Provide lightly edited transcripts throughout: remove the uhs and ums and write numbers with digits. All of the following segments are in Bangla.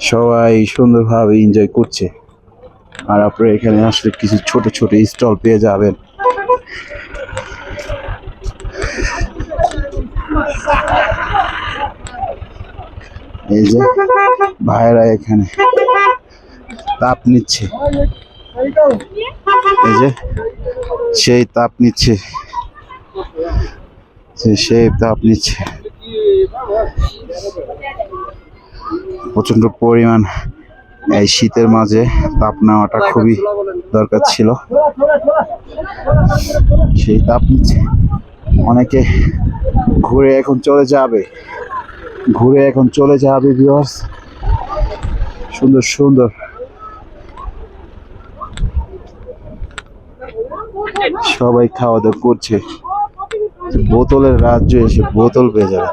সবাই সুন্দরভাবে এনজয় করছে। আর আপনারা এখানে আসলে কিছু ছোট ছোট স্টল পেয়ে যাবেন। এই যে ভাইরা এখানে তাপ নিচ্ছে, এই যে সেই তাপ নিচ্ছে, সেই তাপ নিচ্ছে। প্রচন্ড পরিমাণ এই শীতের মাঝে তাপ নেওয়াটা খুবই দরকার ছিল। সেই তাপ নিচ্ছে। অনেকে ঘুরে এখন চলে যাবে, ভিউয়ার্স। সুন্দর সুন্দর সবাই খাওয়া দাওয়া করছে। বোতলের রাজ্য এসে বোতল পেয়ে যাবে।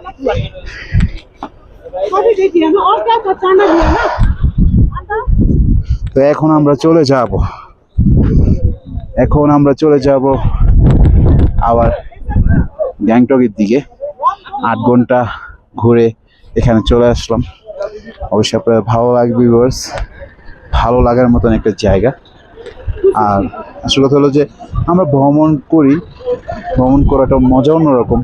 তো এখন আমরা চলে যাব আবার গ্যাংটকের দিকে। 8 ঘন্টা ঘুরে এখানে চলে আসলাম। অবশ্যই আপনাদের ভালো লাগবে ভিউয়ার্স, ভালো লাগার মতন একটা জায়গা। আর আসল কথা হলো যে আমরা ভ্রমণ করাটা মজা অন্যরকম।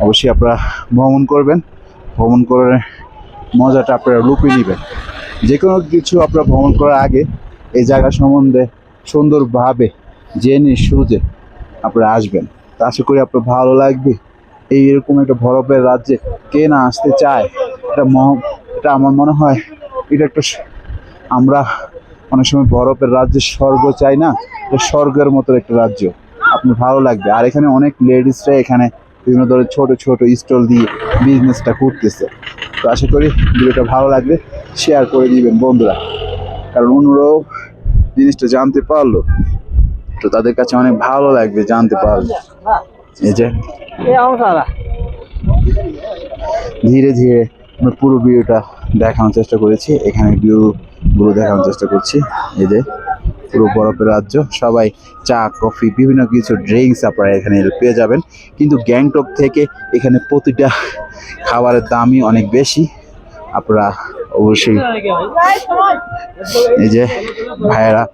অবশ্যই আপনারা ভ্রমণ করবেন, ভ্রমণ করে মজাটা আপনারা লুপিয়ে নেবেন। যে কোনো কিছু আপনারা ভ্রমণ করার আগে এই জায়গা সম্বন্ধে সুন্দরভাবে জেনে শুনে আপনারা আসবেন। তা আশা করি আপনার ভালো লাগবে। এইরকম একটা বরফের রাজ্যে কে না আসতে চায়? এটা আমার মনে হয় এটা একটা, আমরা অনেক সময় বরফের রাজ্যে স্বর্গ চাই না, এটা স্বর্গের মতো একটা রাজ্য। আপনার ভালো লাগবে। আর এখানে অনেক লেডিসরা এখানে বিভিন্ন ধরনের ছোট ছোট স্টল দিয়ে বিজনেসটা করতেছে। তো আশা করি ভিডিওটা ভালো লাগবে, শেয়ার করে দিবেন বন্ধুরা, কারণ অন্যরাও জিনিসটা জানতে পারলো তো তাদের কাছে অনেক ভালো লাগবে জানতে পারলো। এই যে ধীরে ধীরে আমরা পুরো ভিডিওটা দেখানোর চেষ্টা করেছি, এখানে ভিউগুলো দেখানোর চেষ্টা করছি। এই যে পুরো বরফের রাজ্য, সবাই চা কফি বিভিন্ন কিছু ড্রিঙ্কস আপনারা এখানে পেয়ে যাবেন। কিন্তু গ্যাংটক থেকে এখানে প্রতিটা খাবারের দামই অনেক বেশি। আপনারা অবশ্যই, এই যে ভাইয়েরা,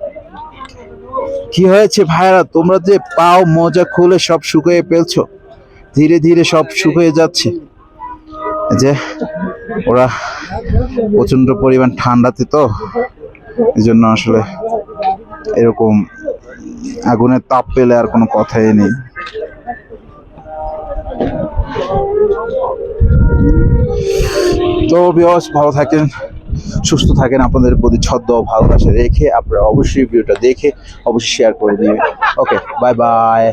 কি হয়েছে ভাইয়েরা, তোমরা যে পাও মোজা খুলে সব শুকিয়ে ফেলছো, ধীরে ধীরে সব শুকিয়ে যাচ্ছে। যে ওরা প্রচন্ড পরিমাণ ঠান্ডাতে, তো এই জন্য আসলে এরকম আগুনের তাপ পেলে আর কোনো কথাই নেই। তো ভিউয়ার্স, ভালো থাকেন, সুস্থ থাকেন। আপনাদের প্রতি ছদ্ম ভালোবাসা রেখে আপনারা অবশ্যই ভিডিওটা দেখে অবশ্যই শেয়ার করে দিবেন। ওকে, বাই বাই।